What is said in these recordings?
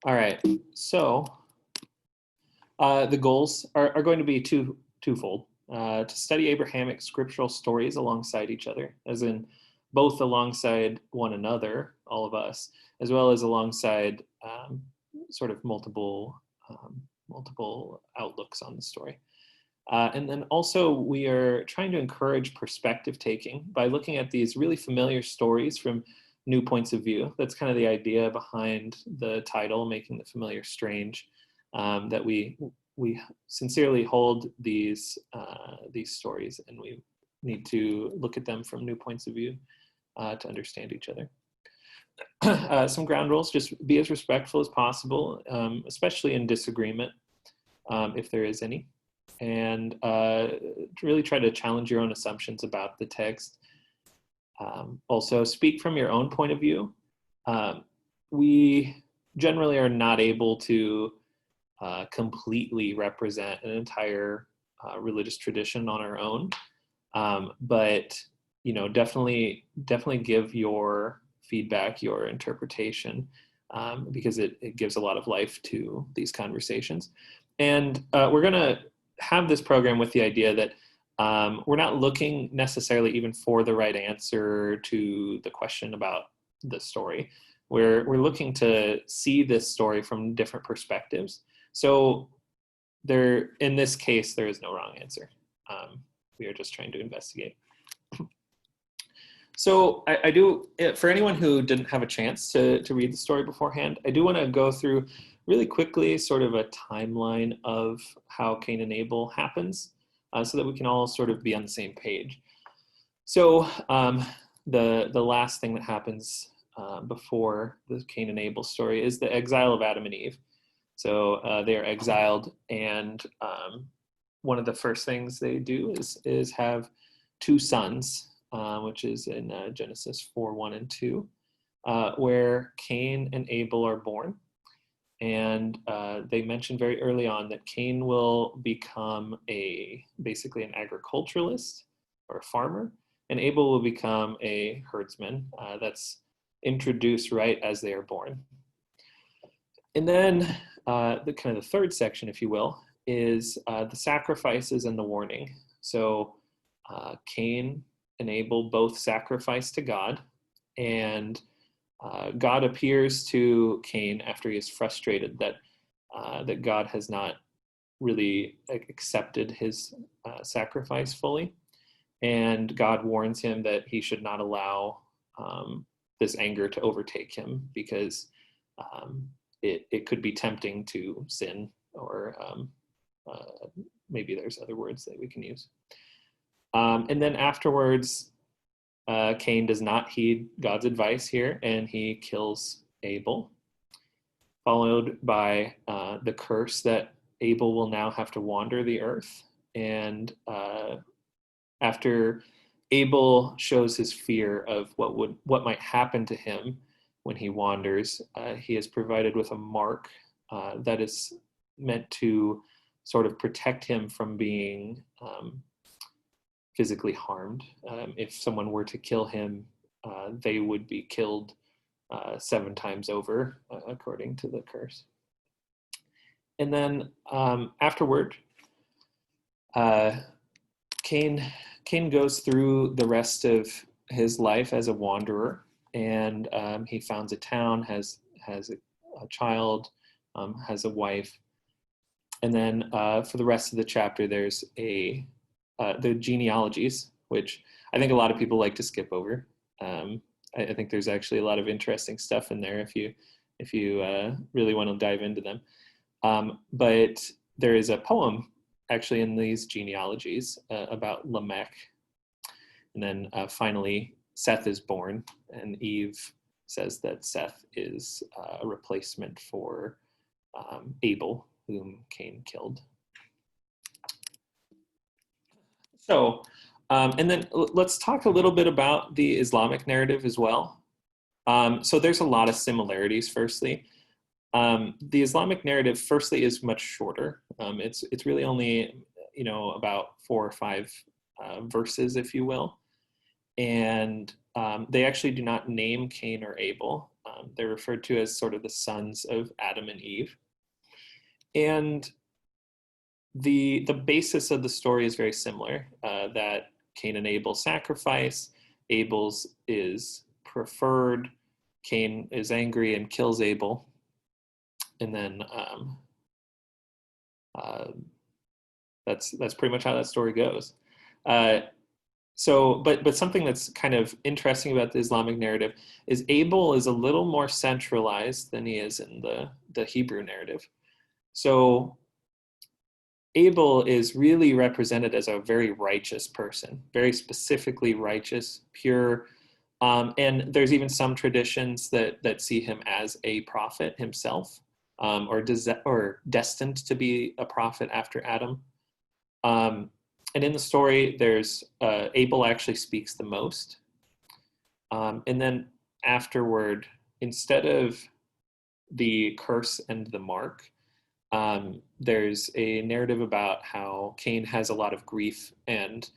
All right. So the goals are going to be twofold. To study Abrahamic scriptural stories alongside each other, as in both alongside one another, all of us, as well as alongside sort of multiple outlooks on the story. And then also we are trying to encourage perspective taking by looking at these really familiar stories from new points of view. That's kind of the idea behind the title, Making the Familiar Strange, that we sincerely hold these stories, and we need to look at them from new points of view to understand each other. Some ground rules: just be as respectful as possible, especially in disagreement, if there is any, and really try to challenge your own assumptions about the text. Also, speak from your own point of view. We generally are not able to completely represent an entire religious tradition on our own, but definitely give your feedback, your interpretation, because it gives a lot of life to these conversations. And we're going to have this program with the idea that we're not looking necessarily even for the right answer to the question about the story. We're looking to see this story from different perspectives. So in this case, there is no wrong answer. We are just trying to investigate. So I do, for anyone who didn't have a chance to read the story beforehand, I do want to go through really quickly sort of a timeline of how Cain and Abel happens, so that we can all sort of be on the same page. So the last thing that happens before the Cain and Abel story is the exile of Adam and Eve. So they are exiled, and one of the first things they do is have two sons, which is in Genesis 4:1 and 2, where Cain and Abel are born. And they mention very early on that Cain will become basically an agriculturalist or a farmer, and Abel will become a herdsman. That's introduced right as they are born. And then the kind of the third section, if you will, is the sacrifices and the warning. So Cain and Abel both sacrifice to God, and God appears to Cain after he is frustrated that God has not really accepted his sacrifice fully, and God warns him that he should not allow this anger to overtake him, because it could be tempting to sin, or maybe there's other words that we can use. And then afterwards, Cain does not heed God's advice here, and he kills Abel, followed by the curse that Abel will now have to wander the earth. And after Abel shows his fear of what might happen to him when he wanders, he is provided with a mark that is meant to sort of protect him from being physically harmed. If someone were to kill him, they would be killed 7 times over, according to the curse. And then afterward, Cain goes through the rest of his life as a wanderer, and he founds a town, has a child, has a wife. And then for the rest of the chapter, there's the genealogies, which I think a lot of people like to skip over. I think there's actually a lot of interesting stuff in there if you really want to dive into them. But there is a poem actually in these genealogies about Lamech. And then finally, Seth is born, and Eve says that Seth is a replacement for Abel, whom Cain killed. So, and then let's talk a little bit about the Islamic narrative as well. So there's a lot of similarities, firstly. The Islamic narrative, firstly, is much shorter. It's really only, about 4 or 5 verses, if you will. And they actually do not name Cain or Abel. They're referred to as sort of the sons of Adam and Eve. And the basis of the story is very similar, that Cain and Abel sacrifice. Abel's is preferred. Cain is angry and kills Abel. And then that's pretty much how that story goes. But something that's kind of interesting about the Islamic narrative is Abel is a little more centralized than he is in the Hebrew narrative. So Abel is really represented as a very righteous person, very specifically righteous, pure. And there's even some traditions that see him as a prophet himself, or destined to be a prophet after Adam. And in the story, there's Abel actually speaks the most. And then afterward, instead of the curse and the mark, there's a narrative about how Cain has a lot of grief, and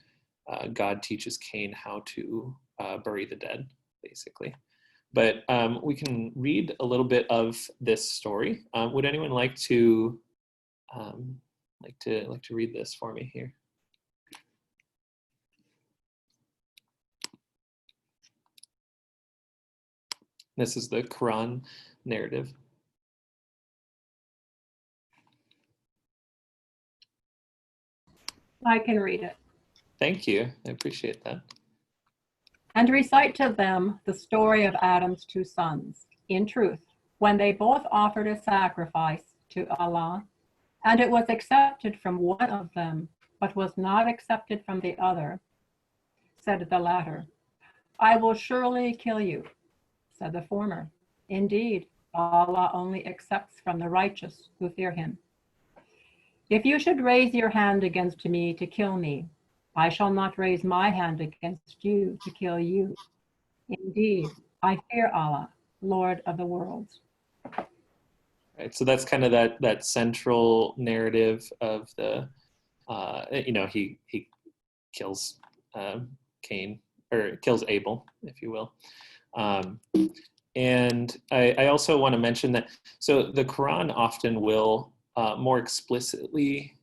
God teaches Cain how to bury the dead, basically. But we can read a little bit of this story. Would anyone like to read this for me here? This is the Quran narrative. I can read it. Thank you. I appreciate that. And recite to them the story of Adam's two sons. In truth, when they both offered a sacrifice to Allah, and it was accepted from one of them, but was not accepted from the other, said the latter, I will surely kill you, said the former. Indeed, Allah only accepts from the righteous who fear him. If you should raise your hand against me to kill me, I shall not raise my hand against you to kill you. Indeed, I fear Allah, Lord of the worlds. Right, so that's kind of that central narrative of the, he kills Cain, or kills Abel, if you will. And I also want to mention that, so the Quran often will more explicitly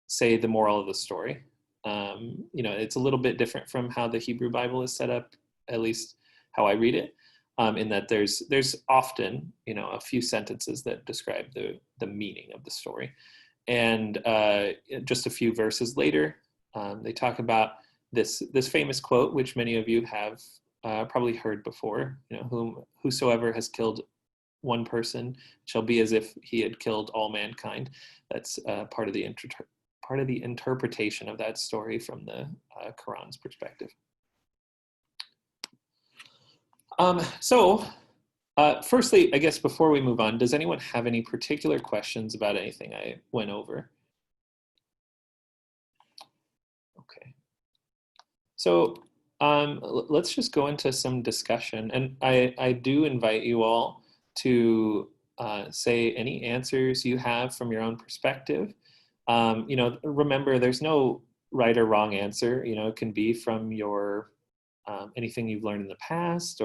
say the moral of the story. It's a little bit different from how the Hebrew Bible is set up, at least how I read it, in that there's often, a few sentences that describe the meaning of the story. And just a few verses later, they talk about this famous quote, which many of you have probably heard before, whosoever has killed one person shall be as if he had killed all mankind. That's part of the interpretation of that story from the Quran's perspective. Firstly, I guess before we move on, does anyone have any particular questions about anything I went over? Okay. So let's just go into some discussion. And I do invite you all to say any answers you have from your own perspective. Remember, there's no right or wrong answer. It can be from your anything you've learned in the past,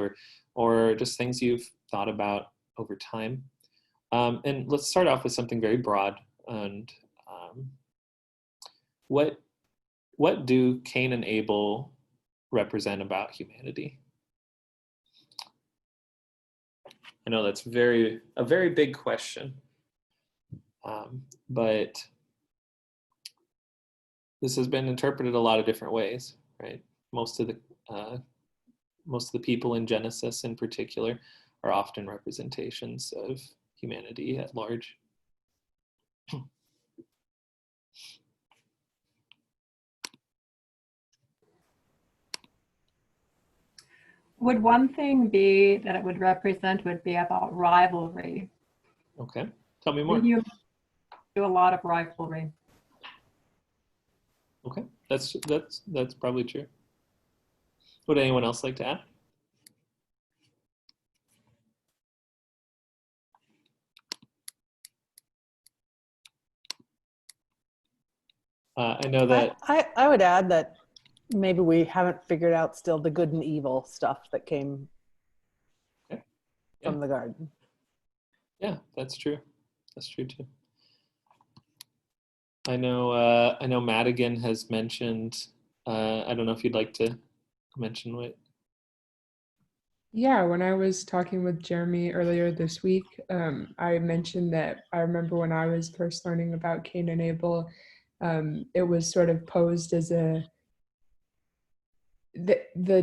or just things you've thought about over time. And let's start off with something very broad. And what do Cain and Abel represent about humanity? I know that's a very big question, but this has been interpreted a lot of different ways, right? Most of the people in Genesis, in particular, are often representations of humanity at large. Would one thing be that it would represent would be about rivalry? Okay, tell me more. You do a lot of rivalry. Okay, that's probably true. Would anyone else like to add? I know that I would add that maybe we haven't figured out still the good and evil stuff that came. Okay. from the garden. Yeah, that's true. That's true too. I know Madigan has mentioned, I don't know if you'd like to mention what. Yeah, when I was talking with Jeremy earlier this week, I mentioned that I remember when I was first learning about Cain and Abel, it was sort of posed as the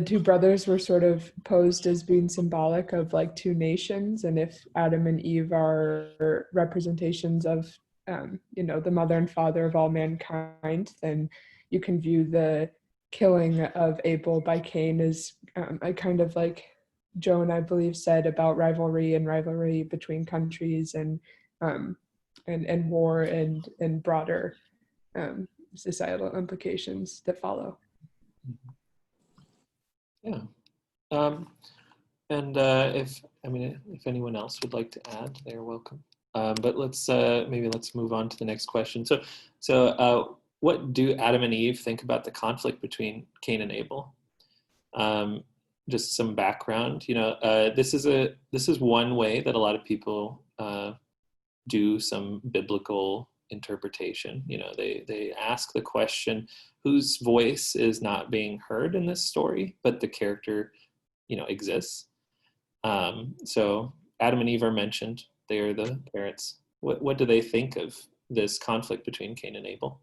two brothers were sort of posed as being symbolic of like two nations, and if Adam and Eve are representations of the mother and father of all mankind, then you can view the killing of Abel by Cain as a kind of like Joan, I believe, said about rivalry between countries and war and broader societal implications that follow. Yeah. And if anyone else would like to add, they're welcome. But let's move on to the next question. So what do Adam and Eve think about the conflict between Cain and Abel? Just some background. This is one way that a lot of people do some biblical interpretation. They ask the question, whose voice is not being heard in this story, but the character exists. So Adam and Eve are mentioned. They are the parents. What do they think of this conflict between Cain and Abel?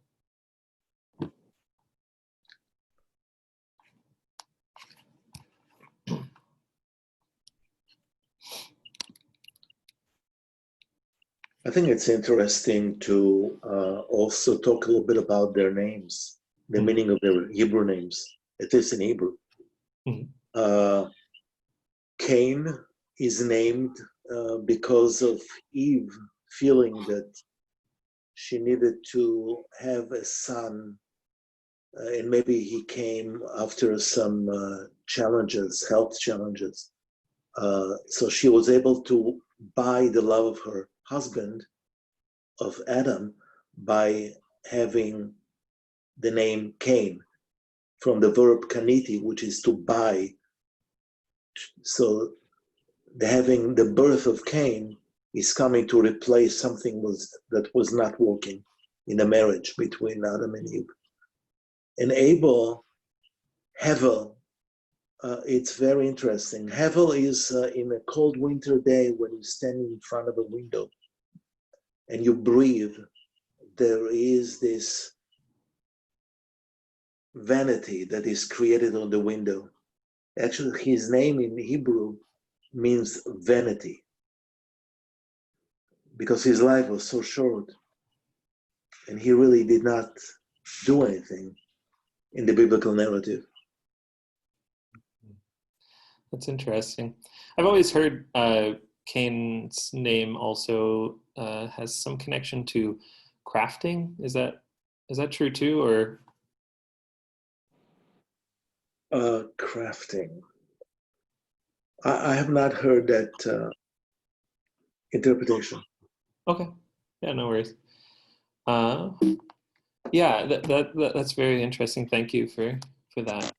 I think it's interesting to also talk a little bit about their names, the meaning of their Hebrew names. It is in Hebrew. Cain is named because of Eve feeling that she needed to have a son, and maybe he came after some health challenges. So she was able to buy the love of her husband, of Adam, by having the name Cain, from the verb kaniti, which is to buy. So having the birth of Cain is coming to replace something that was not working in the marriage between Adam and Eve. And Abel, Hevel, it's very interesting. Hevel is in a cold winter day when you're standing in front of a window and you breathe, there is this vanity that is created on the window. Actually, his name in Hebrew means vanity, because his life was so short and he really did not do anything in the biblical narrative. That's interesting. I've always heard Cain's name also has some connection to crafting. Is that true too, or? Crafting. I have not heard that interpretation. Okay. Yeah, no worries. Yeah, that's very interesting. Thank you for that.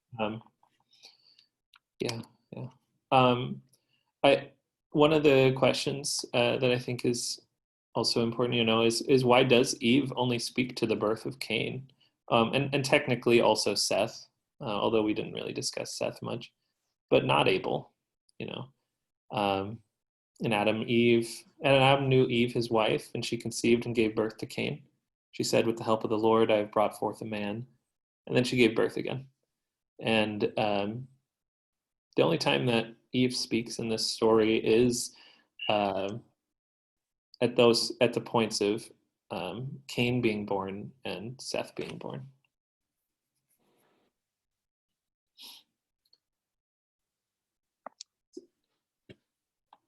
Yeah. One of the questions that I think is also important, is why does Eve only speak to the birth of Cain, and technically also Seth, although we didn't really discuss Seth much, but not Abel, and Adam knew Eve, his wife, and she conceived and gave birth to Cain. She said, with the help of the Lord, I have brought forth a man. And then she gave birth again. And the only time that Eve speaks in this story is at the points of Cain being born and Seth being born.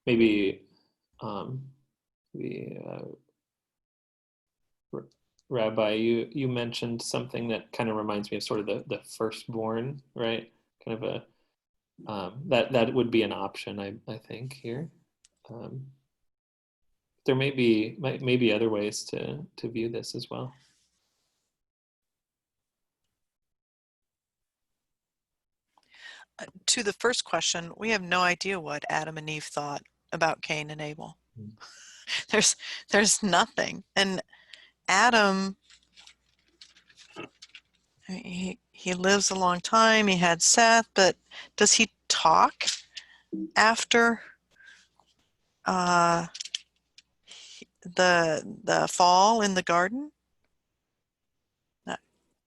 Maybe Rabbi, you mentioned something that kind of reminds me of sort of the firstborn, right? Kind of a that would be an option, I think here. There may be other ways to view this as well. To the first question, we have no idea what Adam and Eve thought about Cain and Abel. Mm. There's nothing. And Adam, I mean, he lives a long time. He had Seth, but does he talk after uh, the fall in the garden?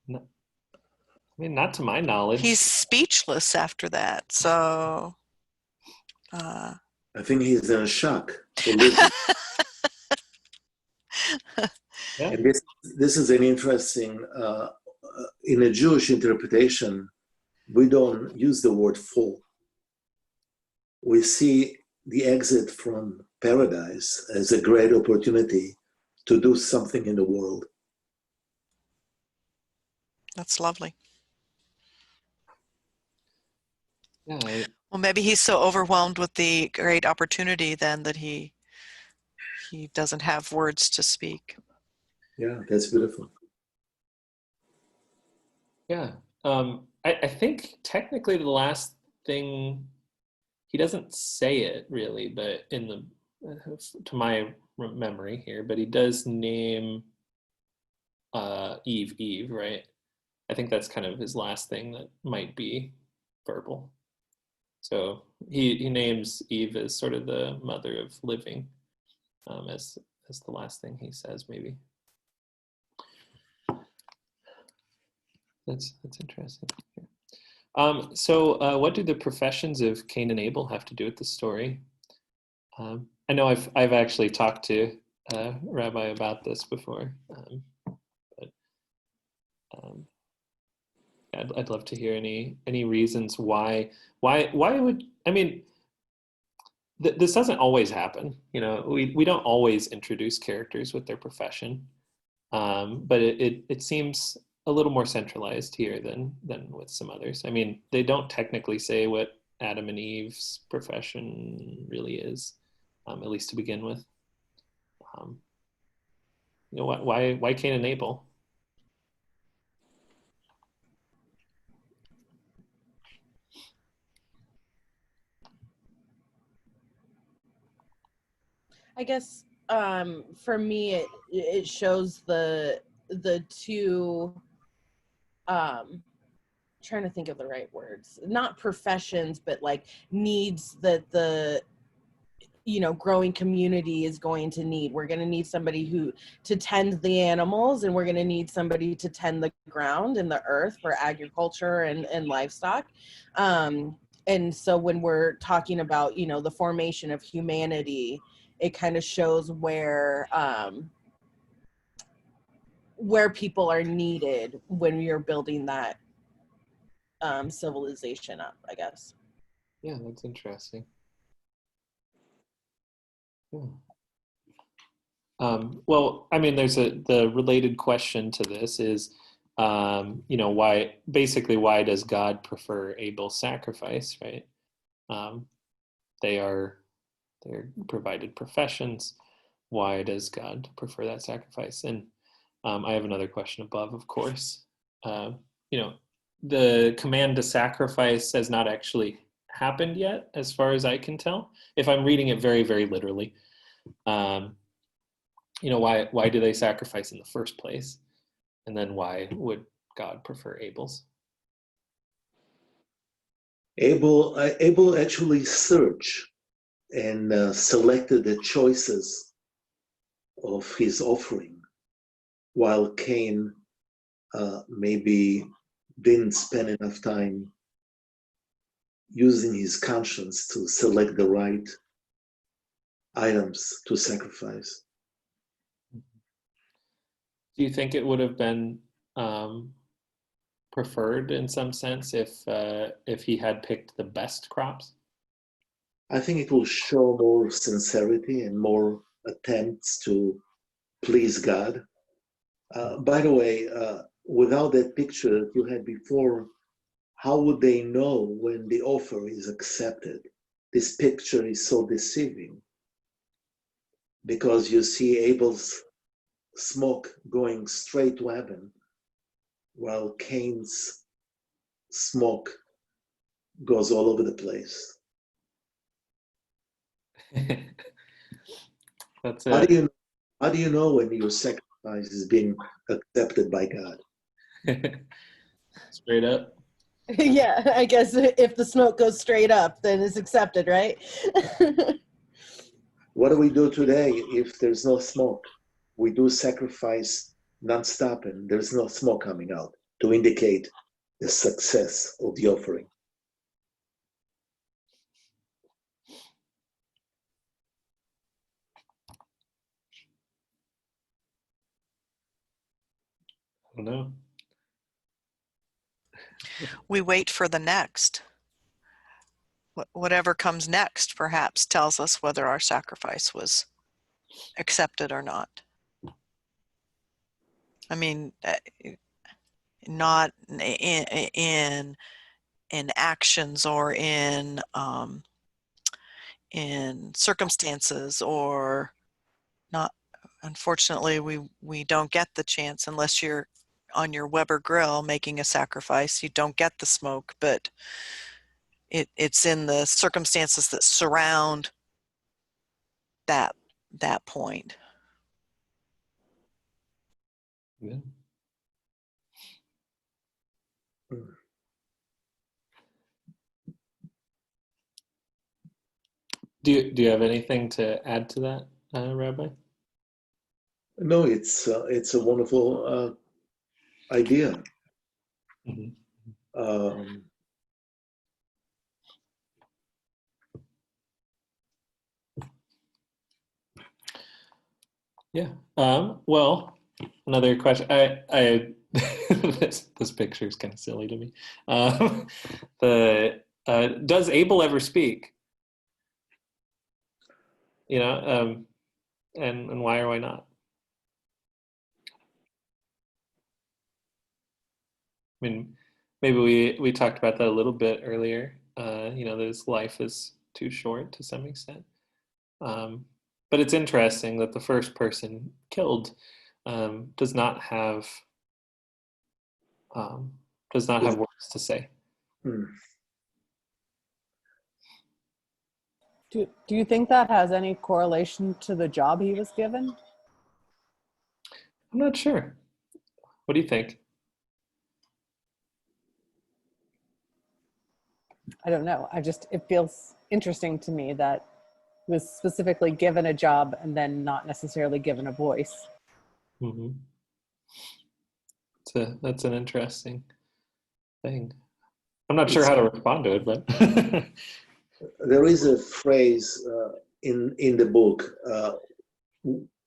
No, I mean, not to my knowledge. He's speechless after that. So I think he's in a shock for living. Yeah. And this is an interesting, in a Jewish interpretation, we don't use the word fall. We see the exit from paradise as a great opportunity to do something in the world. that's lovely. Yeah. Well, maybe he's so overwhelmed with the great opportunity then that he doesn't have words to speak. Yeah, that's beautiful. Yeah. I think technically the last thing, he doesn't say it really, but in the, to my memory here, but he does name Eve, right? I think that's kind of his last thing that might be verbal. So he names Eve as sort of the mother of living, as the last thing he says, maybe. That's interesting. So what do the professions of Cain and Abel have to do with the story? I know I've actually talked to Rabbi about this before, but I'd love to hear any reasons why would, I mean, this doesn't always happen. You know, we don't always introduce characters with their profession, but it seems a little more centralized here than with some others. I mean, they don't technically say what Adam and Eve's profession really is, at least to begin with. You know, why Cain and Abel? I guess for me it shows the two trying to think of the right words, not professions, but like needs that the growing community is going to need. We're going to need somebody to tend the animals, and we're going to need somebody to tend the ground and the earth for agriculture and livestock. And so when we're talking about the formation of humanity, it kind of shows where people are needed when you're building that civilization up, I guess. Yeah, that's interesting. Yeah. Well, I mean, the related question to this is, why does God prefer Abel's sacrifice, right? They're provided professions. Why does God prefer that sacrifice? And I have another question above, of course. The command to sacrifice has not actually happened yet, as far as I can tell, if I'm reading it very, very literally. Why do they sacrifice in the first place? And then why would God prefer Abel's? Abel actually searched and selected the choices of his offering, while Cain maybe didn't spend enough time using his conscience to select the right items to sacrifice. Do you think it would have been preferred in some sense if he had picked the best crops? I think it will show more sincerity and more attempts to please God. By the way, without that picture that you had before, how would they know when the offer is accepted? This picture is so deceiving because you see Abel's smoke going straight to heaven, while Cain's smoke goes all over the place. That's How it. how do you know when your sacrifice is being accepted by God? Straight up. Yeah, I guess if the smoke goes straight up, then it's accepted, right? What do we do today if there's no smoke? We do sacrifice nonstop and there's no smoke coming out to indicate the success of the offering. I don't know. We wait for the next. Whatever comes next perhaps tells us whether our sacrifice was accepted or not. I mean, not in actions or in circumstances, or not. Unfortunately, we don't get the chance unless you're on your Weber grill making a sacrifice. You don't get the smoke, but it's in the circumstances that surround that point. Yeah. Do you have anything to add to that, Rabbi? No, it's a wonderful idea. Mm-hmm. Yeah. Well, another question. I this picture is kind of silly to me. Does Abel ever speak? You know, and why or why not? I mean, maybe we talked about that a little bit earlier. You know, that his life is too short to some extent. But it's interesting that the first person killed does not have words to say. Do you think that has any correlation to the job he was given? I'm not sure. What do you think? I don't know. It feels interesting to me that he was specifically given a job and then not necessarily given a voice. Mm-hmm. That's an interesting thing. I'm not sure how to respond to it, but There is a phrase in the book,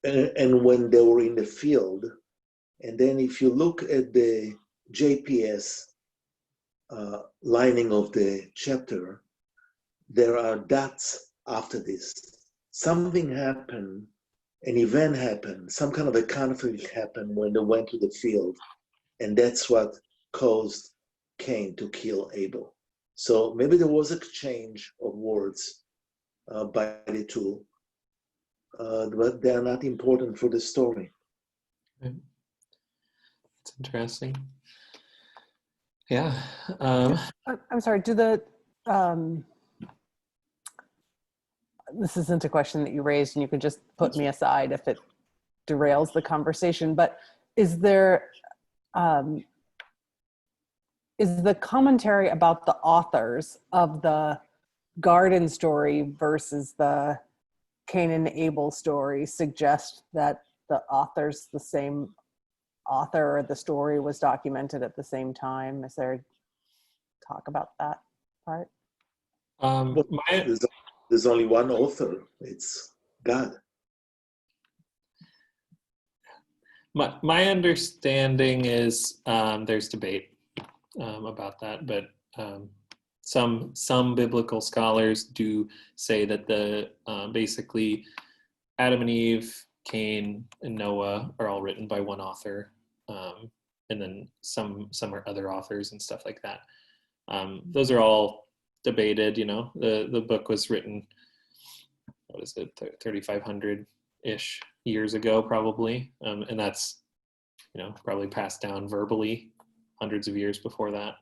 and when they were in the field, and then if you look at the JPS lining of the chapter, there are dots after this. Something happened, an event happened, some kind of a conflict happened when they went to the field, and that's what caused Cain to kill Abel. So maybe there was a exchange of words by the two, but they are not important for the story. it's interesting. Yeah. I'm sorry, this isn't a question that you raised and you can just put me aside if it derails the conversation, but is the commentary about the authors of the garden story versus the Cain and Abel story suggest that the author's the same author, or the story was documented at the same time? Is there talk about that part? There's only one author. It's God. My understanding is there's debate about that, but some biblical scholars do say that basically Adam and Eve, Cain, and Noah are all written by one author, and then some are other authors and stuff like that. Those are all debated. You know, the book was written, what is it, 3,500-ish years ago, probably, and that's, you know, probably passed down verbally hundreds of years before that.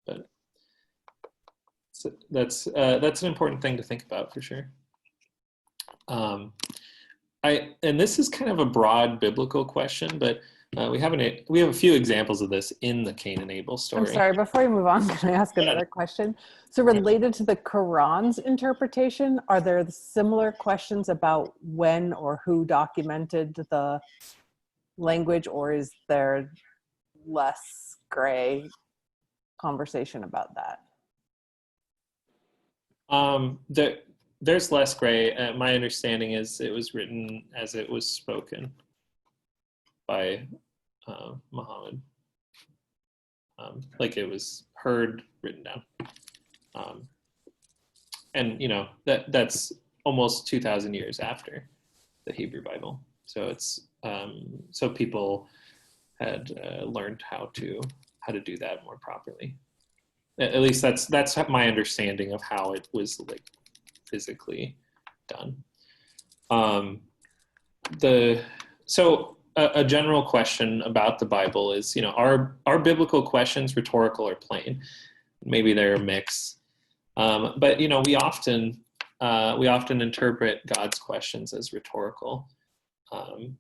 But So that's an important thing to think about for sure. And this is kind of a broad biblical question, but we have a few examples of this in the Cain and Abel story. I'm sorry, before you move on, can I ask another question? So related to the Quran's interpretation, are there similar questions about when or who documented the language, or is there less gray conversation about that? There's less gray. My understanding is it was written as it was spoken by Muhammad. Like it was heard, written down. And that's almost 2,000 years after the Hebrew Bible. So it's so people had learned how to do that more properly. At least that's my understanding of how it was like physically done. A general question about the Bible is, are biblical questions rhetorical or plain? Maybe they're a mix. But we often interpret God's questions as rhetorical. I'm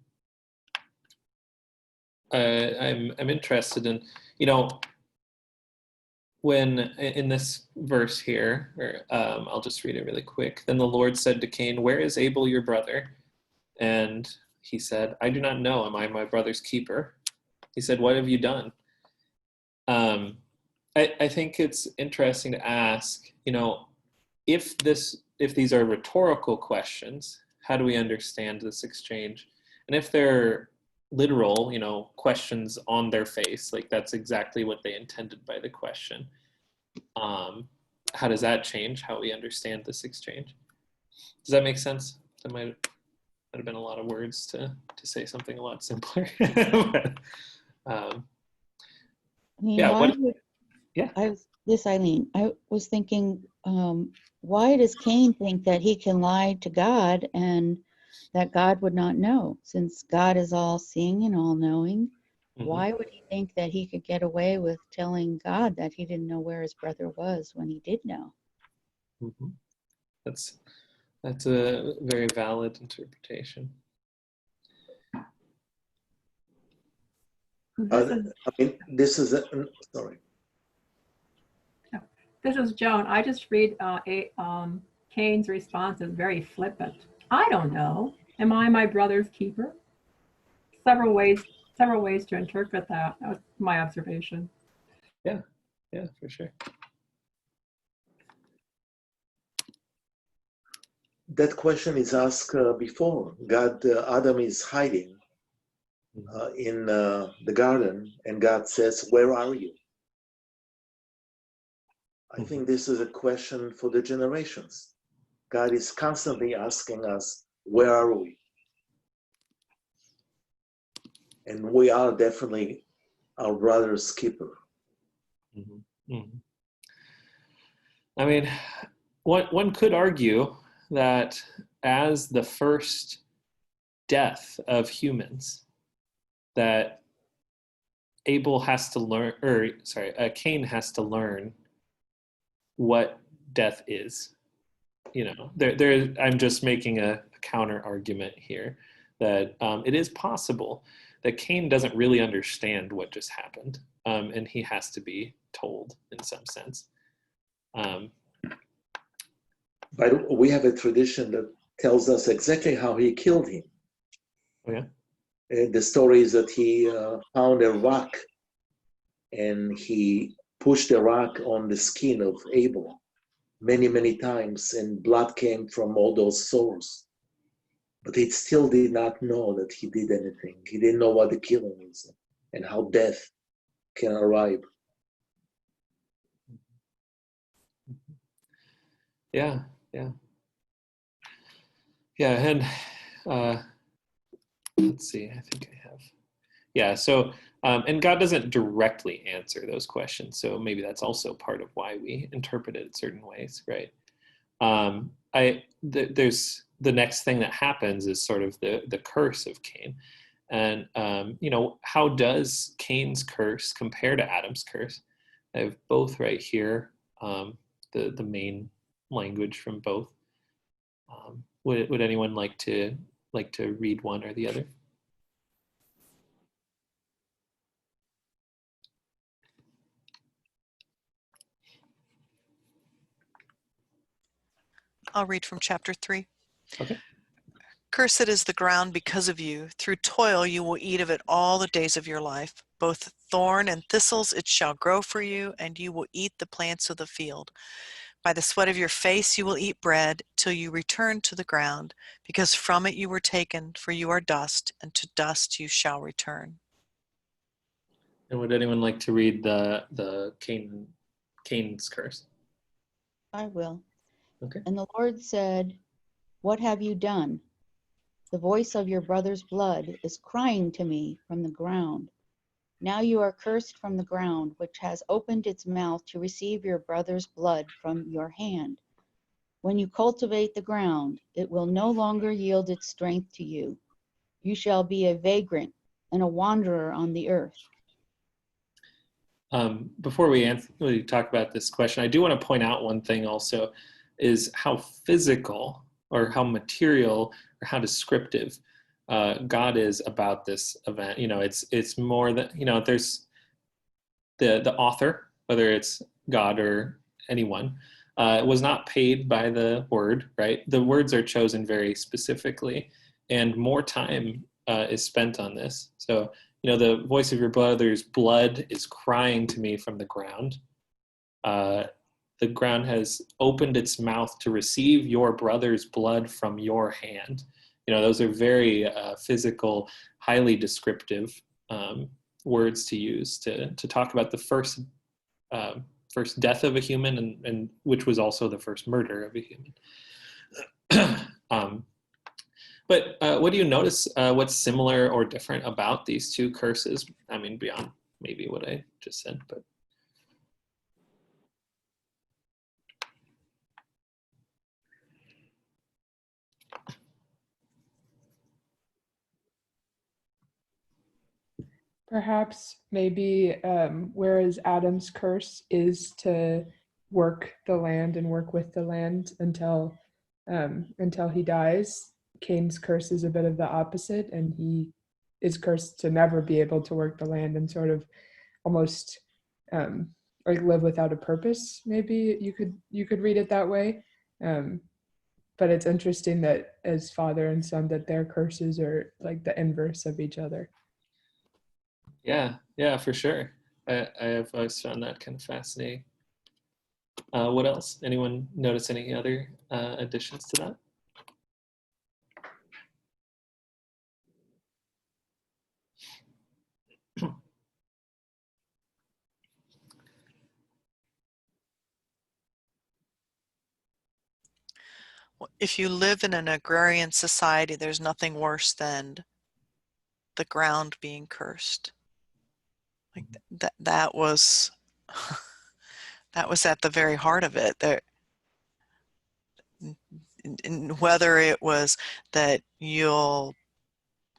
interested in, when in this verse here, I'll just read it really quick. Then the Lord said to Cain, "Where is Abel your brother?" And he said, "I do not know. Am I my brother's keeper?" He said, "What have you done?" I think it's interesting to ask, if these are rhetorical questions, how do we understand this exchange? And if they're literal, questions on their face, like that's exactly what they intended by the question. How does that change how we understand this exchange? Does that make sense? That might have been a lot of words to say something a lot simpler. But, Eileen, I was thinking, why does Cain think that he can lie to God and that God would not know? Since God is all seeing and all knowing, why would he think that he could get away with telling God that he didn't know where his brother was when he did know? That's a very valid interpretation. This is sorry. This is Joan. I just read Cain's response is very flippant. I don't know. Am I my brother's keeper? Several ways to interpret that. That was my observation. Yeah, for sure. That question is asked before. Adam is hiding in the garden, and God says, "Where are you?" I think this is a question for the generations. God is constantly asking us, where are we? And we are definitely our brother's keeper. I mean, one could argue that as the first death of humans, that Cain has to learn what death is. I'm just making a counter argument here that it is possible that Cain doesn't really understand what just happened, and he has to be told in some sense. But we have a tradition that tells us exactly how he killed him. Oh, yeah? The story is that he found a rock and he pushed the rock on the skin of Abel many, many times, and blood came from all those sores. But he still did not know that he did anything. He didn't know what the killing is and how death can arrive. Yeah. And let's see, I think I have. Yeah, so, and God doesn't directly answer those questions, so maybe that's also part of why we interpret it certain ways, right? There's the next thing that happens is sort of the curse of Cain. And, how does Cain's curse compare to Adam's curse? I have both right here. the main language from both. Would anyone like to read one or the other? I'll read from chapter 3. Okay. Cursed is the ground because of you. Through toil you will eat of it all the days of your life. Both thorn and thistles it shall grow for you, and you will eat the plants of the field. By the sweat of your face you will eat bread till you return to the ground, because from it you were taken, for you are dust, and to dust you shall return. And would anyone like to read the Cain's curse? I will. Okay. And the Lord said, "What have you done? The voice of your brother's blood is crying to me from the ground. Now you are cursed from the ground, which has opened its mouth to receive your brother's blood from your hand. When you cultivate the ground, it will no longer yield its strength to you. You shall be a vagrant and a wanderer on the earth." Before we talk about this question, I do want to point out one thing also, is how physical or how material or how descriptive God is about this event. It's more than, there's the author, whether it's God or anyone, was not paid by the word, right? The words are chosen very specifically, and more time is spent on this. So, the voice of your brother's blood is crying to me from the ground. The ground has opened its mouth to receive your brother's blood from your hand. Those are very physical, highly descriptive words to use to talk about the first death of a human, and which was also the first murder of a human. But what do you notice? What's similar or different about these two curses? I mean, beyond maybe what I just said, but. Perhaps maybe whereas Adam's curse is to work the land and work with the land until he dies, Cain's curse is a bit of the opposite, and he is cursed to never be able to work the land and sort of almost like live without a purpose. Maybe you could read it that way. But it's interesting that as father and son, that their curses are like the inverse of each other. Yeah, for sure. I have always found that kind of fascinating. What else? Anyone notice any other additions to that? If you live in an agrarian society, there's nothing worse than the ground being cursed. Like that was that was at the very heart of it. Whether it was that you'll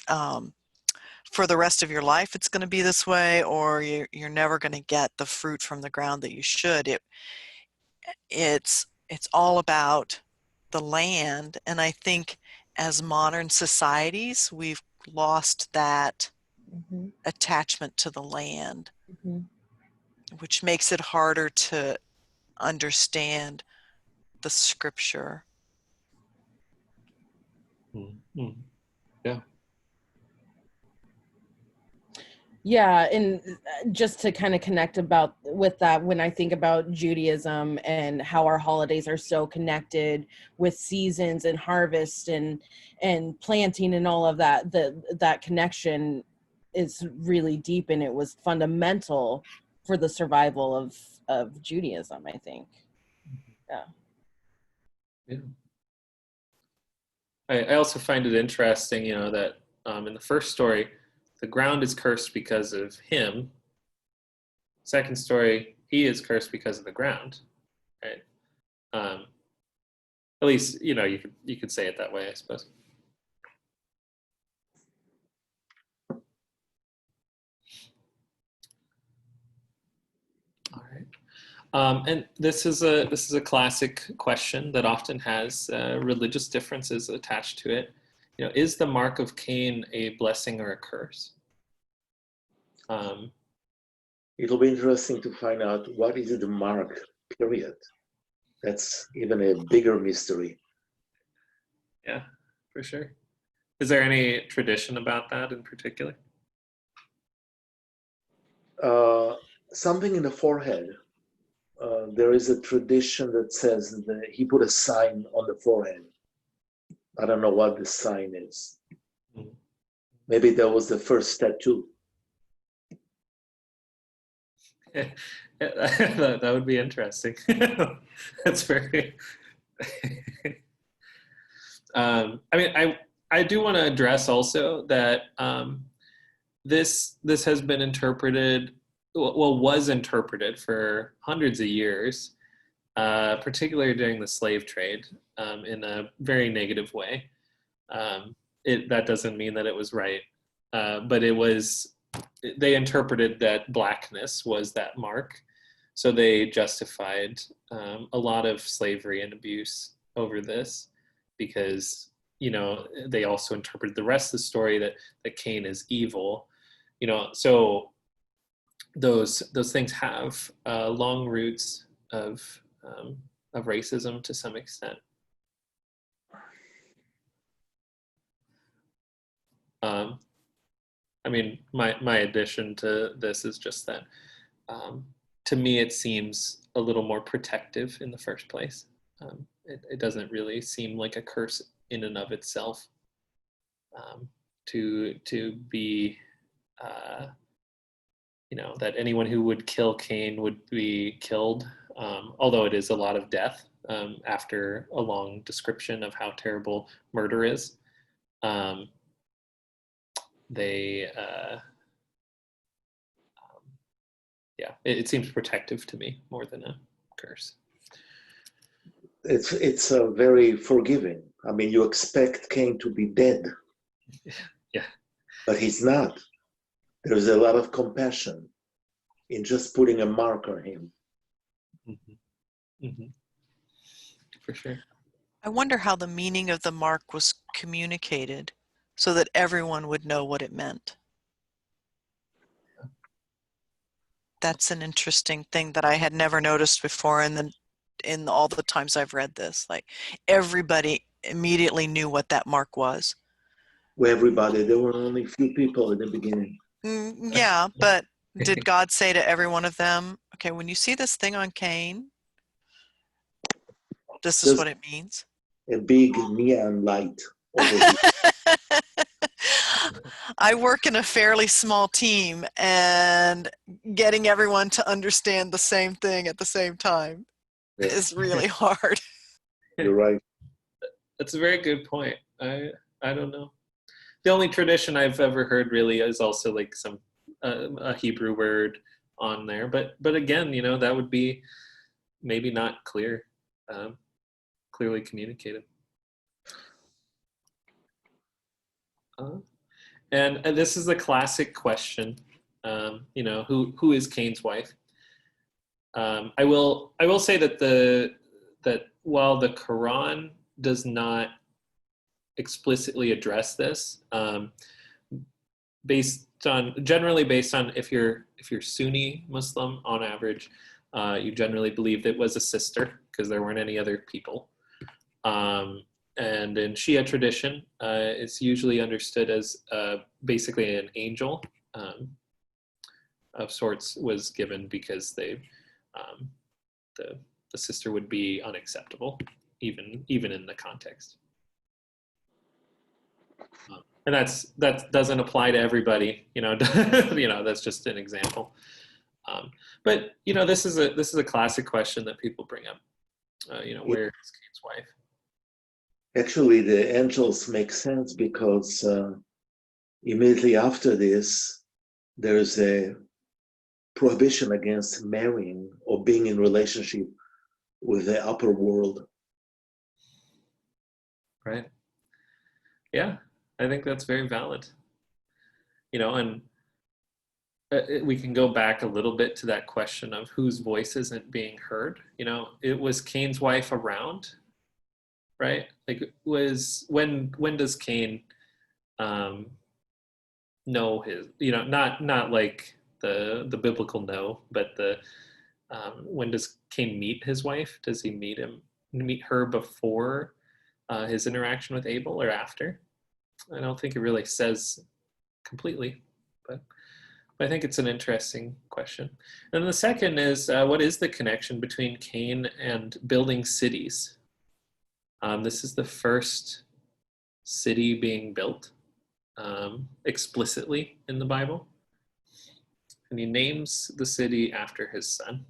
for the rest of your life it's going to be this way, or you're never going to get the fruit from the ground that you should. It's all about the land, and I think as modern societies we've lost that attachment to the land, which makes it harder to understand the scripture. Yeah. Yeah, and just to kind of connect with that, when I think about Judaism and how our holidays are so connected with seasons and harvest and planting and all of that, that connection is really deep, and it was fundamental for the survival of Judaism, I think. Yeah. I also find it interesting, that in the first story, the ground is cursed because of him. Second story, he is cursed because of the ground, right? At least, you could say it that way, I suppose. All right. And this is a classic question that often has religious differences attached to it. Is the mark of Cain a blessing or a curse? It'll be interesting to find out what is the mark, period. That's even a bigger mystery. Yeah, for sure. Is there any tradition about that in particular? Something in the forehead. There is a tradition that says that he put a sign on the forehead. I don't know what the sign is. Mhm. Maybe that was the first tattoo. That would be interesting. That's very. I mean, I do want to address also that this has been interpreted, was interpreted for hundreds of years, particularly during the slave trade, in a very negative way. That doesn't mean that it was right, but they interpreted that blackness was that mark. So they justified a lot of slavery and abuse over this because, they also interpreted the rest of the story that Cain is evil. So those things have long roots of racism to some extent. I mean, my addition to this is just that to me it seems a little more protective in the first place. It doesn't really seem like a curse in and of itself, to be that anyone who would kill Cain would be killed, although it is a lot of death after a long description of how terrible murder is. It seems protective to me more than a curse. It's very forgiving. I mean, you expect Cain to be dead. Yeah. But he's not. There's a lot of compassion in just putting a mark on him. Mm-hmm. Mm-hmm. For sure. I wonder how the meaning of the mark was communicated so that everyone would know what it meant. That's an interesting thing that I had never noticed before, and then in all the times I've read this, like everybody immediately knew what that mark was. Well, everybody, there were only a few people in the beginning. Yeah, but did God say to every one of them, okay, when you see this thing on Cain, this is what it means? A big neon light over here. I work in a fairly small team, and getting everyone to understand the same thing at the same time is really hard. You're right. That's a very good point. I don't know. The only tradition I've ever heard really is also like some a Hebrew word on there, but again, that would be maybe not clearly communicated. And this is a classic question. Who is Cain's wife? I will say that while the Quran does not explicitly address this, generally based on if you're Sunni Muslim on average, you generally believe it was a sister because there weren't any other people. And in Shia tradition, it's usually understood as basically an angel of sorts was given because the sister would be unacceptable, even in the context. And that doesn't apply to everybody, that's just an example. But this is a classic question that people bring up. Where is Cain's wife? Actually, the angels make sense because immediately after this, there's a prohibition against marrying or being in relationship with the upper world. Right. Yeah, I think that's very valid. And we can go back a little bit to that question of whose voice isn't being heard. You know, it was Cain's wife around, right? Like, was when does Cain know his, you know, not like the biblical no, but the when does Cain meet his wife? Does he meet her before his interaction with Abel or after? I don't think it really says completely, but I think it's an interesting question. And the second is, what is the connection between Cain and building cities? This is the first city being built explicitly in the Bible. And he names the city after his son.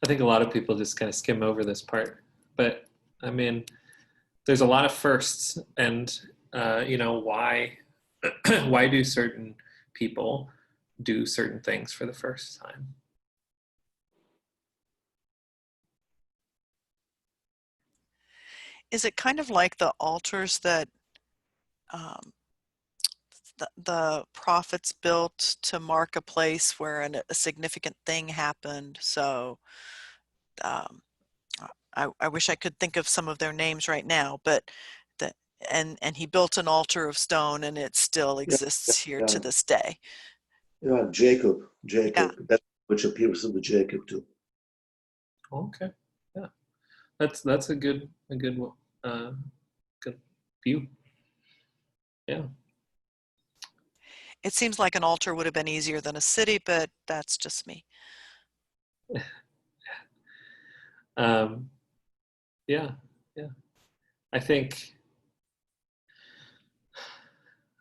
I think a lot of people just kind of skim over this part, but I mean, there's a lot of firsts, and you know, why why do certain people do certain things for the first time? Is it kind of like the altars that the prophets built to mark a place where a significant thing happened? So I wish I could think of some of their names right now, but and he built an altar of stone, and it still exists here to this day. Yeah, Jacob. Yeah. That's which appears in the Jacob too. Okay, yeah, that's a good good view. Yeah. It seems like an altar would have been easier than a city, but that's just me. Yeah, yeah. I think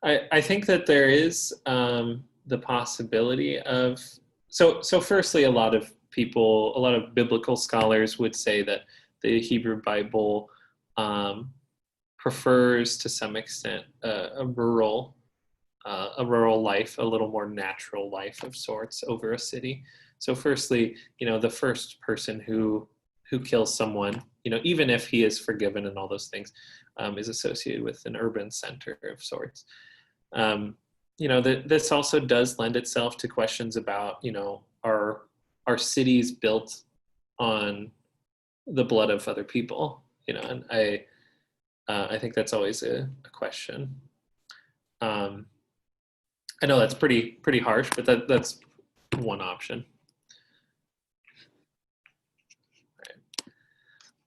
I think that there is the possibility of, so firstly, a lot of biblical scholars would say that the Hebrew Bible prefers to some extent a rural life, a little more natural life of sorts over a city. So firstly, you know, the first person who kills someone, you know, even if he is forgiven and all those things, is associated with an urban center of sorts. You know, this also does lend itself to questions about, you know, are cities built on the blood of other people? You know, and I think that's always a question. I know that's pretty harsh, but that's one option.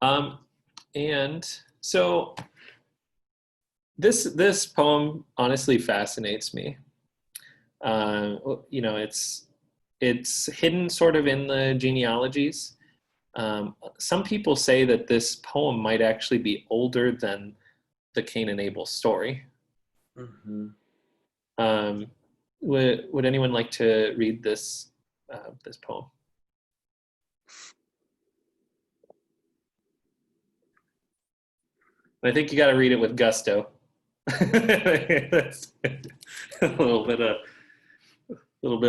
Right. And so this poem honestly fascinates me. You know, it's hidden sort of in the genealogies. Some people say that this poem might actually be older than the Cain and Abel story. Mm-hmm. Would anyone like to read this this poem? I think you got to read it with gusto. That's a little bit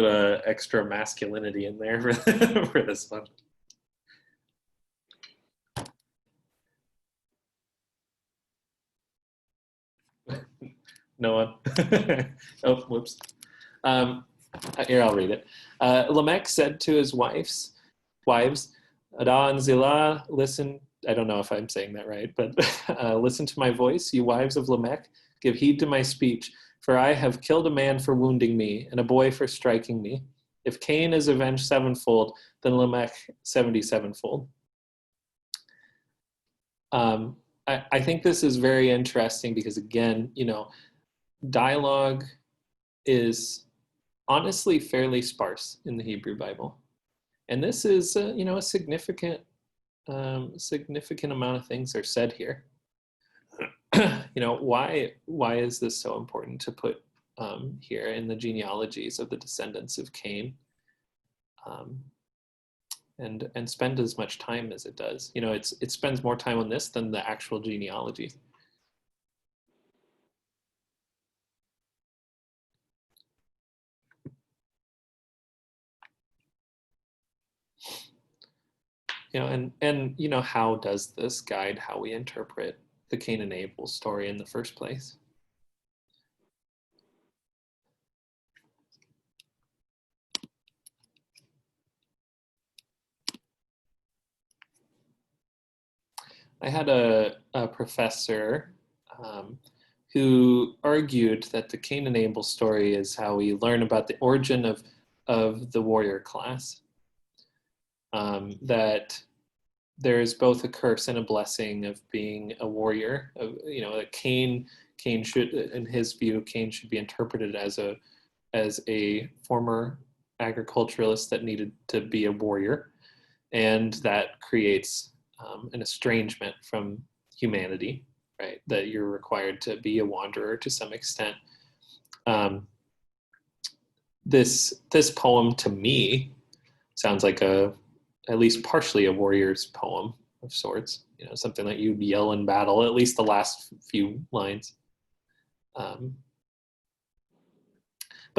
of extra masculinity in there for this one. No one. Oh, whoops. Here, I'll read it. Lamech said to his wives, Ada and Zillah, listen. I don't know if I'm saying that right, but listen to my voice, you wives of Lamech. Give heed to my speech, for I have killed a man for wounding me, and a boy for striking me. If Cain is avenged sevenfold, then Lamech 77-fold. I think this is very interesting because, again, you know, dialogue is honestly fairly sparse in the Hebrew Bible, and this is you know, a significant amount of things are said here. You know, why is this so important to put here in the genealogies of the descendants of Cain, and spend as much time as it does? You know, it spends more time on this than the actual genealogy. and how does this guide how we interpret the Cain and Abel story in the first place? I had a professor who argued that the Cain and Abel story is how we learn about the origin of the warrior class. That there is both a curse and a blessing of being a warrior. That Cain should, in his view, Cain should be interpreted as a former agriculturalist that needed to be a warrior, and that creates an estrangement from humanity, right? That you're required to be a wanderer to some extent. This poem to me sounds like at least partially a warrior's poem of sorts. Something that you'd yell in battle, at least the last few lines. But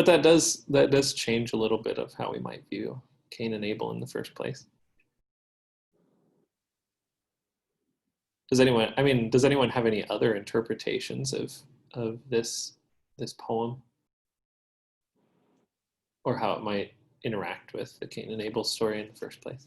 that does change a little bit of how we might view Cain and Abel in the first place. Does anyone have any other interpretations of this poem, or how it might interact with the Cain and Abel story in the first place?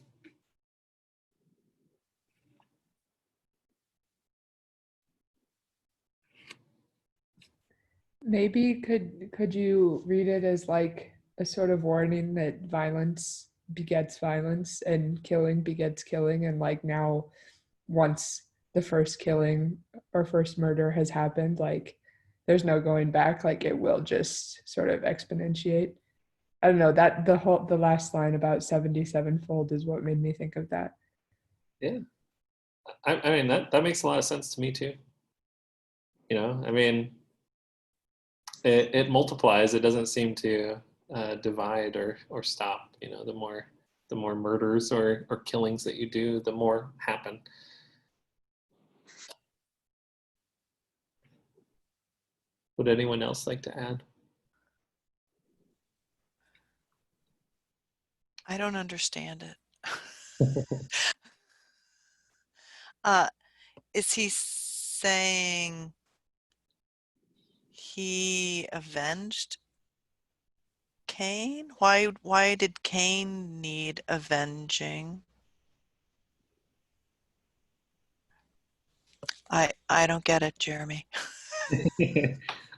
Maybe could you read it as like a sort of warning that violence begets violence and killing begets killing, and like now, once the first killing or first murder has happened, like there's no going back, like it will just sort of exponentiate. I don't know, that the last line about 77-fold is what made me think of that. Yeah, I mean that makes a lot of sense to me too. It multiplies. It doesn't seem to divide or stop. The more murders or killings that you do, the more happen. Would anyone else like to add? I don't understand it. Is he saying he avenged Cain? Why did Cain need avenging? I don't get it, Jeremy.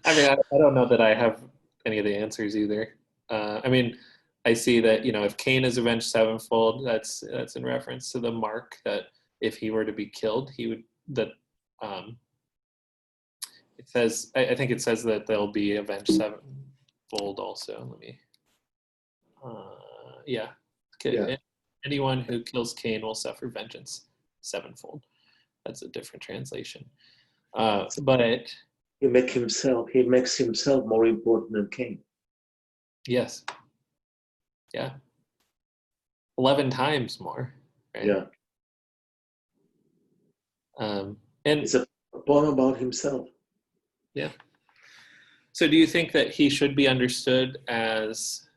I don't know that I have any of the answers either. I see that if Cain is avenged sevenfold, that's in reference to the mark that if he were to be killed, he would it says, I think it says that they'll be avenged sevenfold also. Let me, yeah. Yeah. Anyone who kills Cain will suffer vengeance sevenfold. That's a different translation. But he makes himself more important than Cain. yes. Yeah. 11 times more. Right? Yeah. And it's a poem about himself. Yeah. So do you think that he should be understood as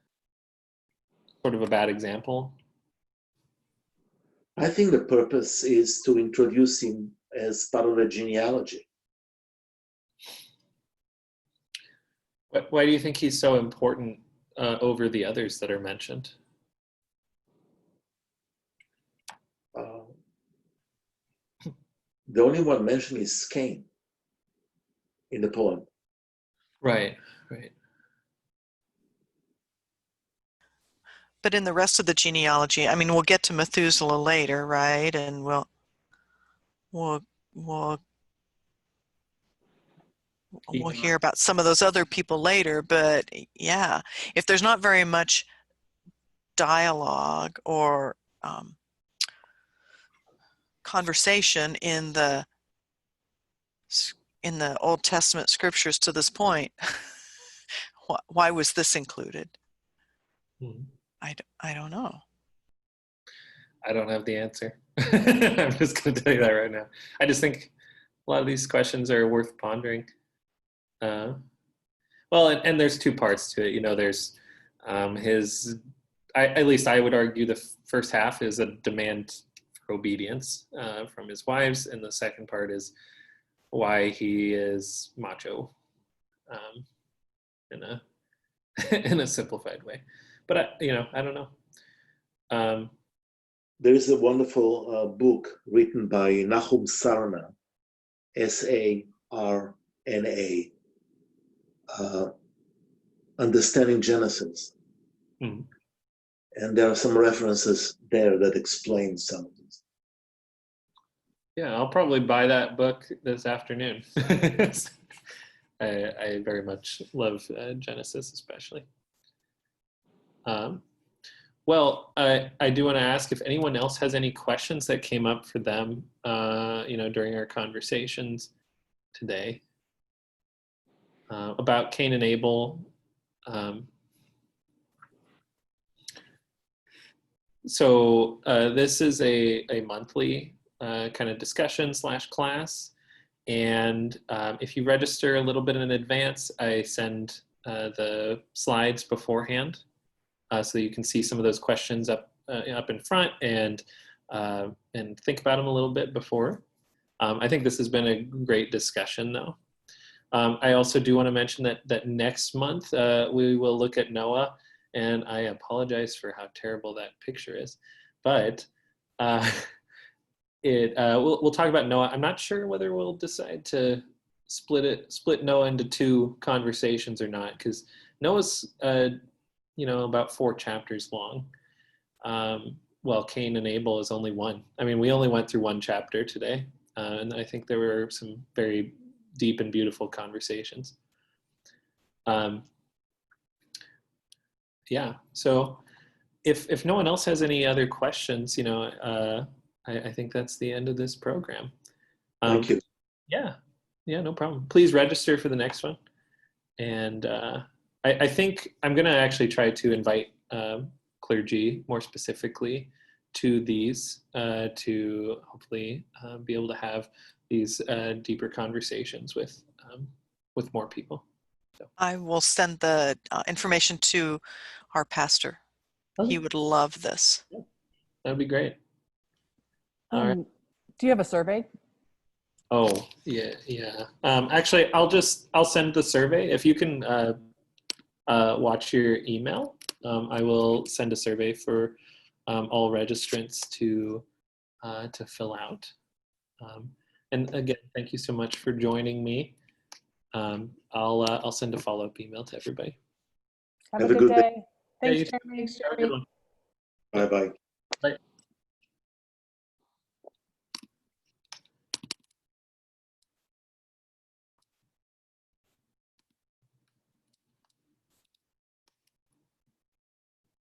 sort of a bad example? I think the purpose is to introduce him as part of a genealogy. Why do you think he's so important over the others that are mentioned? The only one mentioned is Cain in the poem. Right. But in the rest of the genealogy, we'll get to Methuselah later, right? And we'll hear about some of those other people later. But yeah, if there's not very much dialogue or conversation in the Old Testament scriptures to this point, why was this included? I don't know. I don't have the answer. I'm just going to tell you that right now. I just think a lot of these questions are worth pondering. Well, and there's two parts to it. There's at least I would argue the first half is a demand obedience from his wives, and the second part is why he is macho, in a in a simplified way. But I don't know. There is a wonderful book written by Nahum Sarna, Sarna, Understanding Genesis. Mm-hmm. And there are some references there that explain some of this. Yeah, I'll probably buy that book this afternoon. I very much love Genesis, especially. Well, I do want to ask if anyone else has any questions that came up for them, during our conversations today about Cain and Abel. So this is a monthly kind of discussion / class. And if you register a little bit in advance, I send the slides beforehand so that you can see some of those questions up in front and think about them a little bit before. I think this has been a great discussion, though. I also do want to mention that next month we will look at Noah. And I apologize for how terrible that picture is, but we'll talk about Noah. I'm not sure whether we'll decide to split Noah into 2 conversations or not, because Noah's about 4 chapters long. While Cain and Abel is only 1. I mean, we only went through 1 chapter today, and I think there were some very deep and beautiful conversations. Yeah, so if no one else has any other questions, I think that's the end of this program. Thank you. Yeah, no problem. Please register for the next one. And I think I'm going to actually try to invite clergy more specifically to these to hopefully be able to have these deeper conversations with more people. So. I will send the information to our pastor. Okay. He would love this. That'd be great. All right. Do you have a survey? Oh, yeah. Actually, I'll send the survey. If you can watch your email, I will send a survey for all registrants to fill out. And again, thank you so much for joining me. I'll send a follow-up email to everybody. Have a good day. Thanks, Yeah, Jeremy. have a good one. Bye-bye.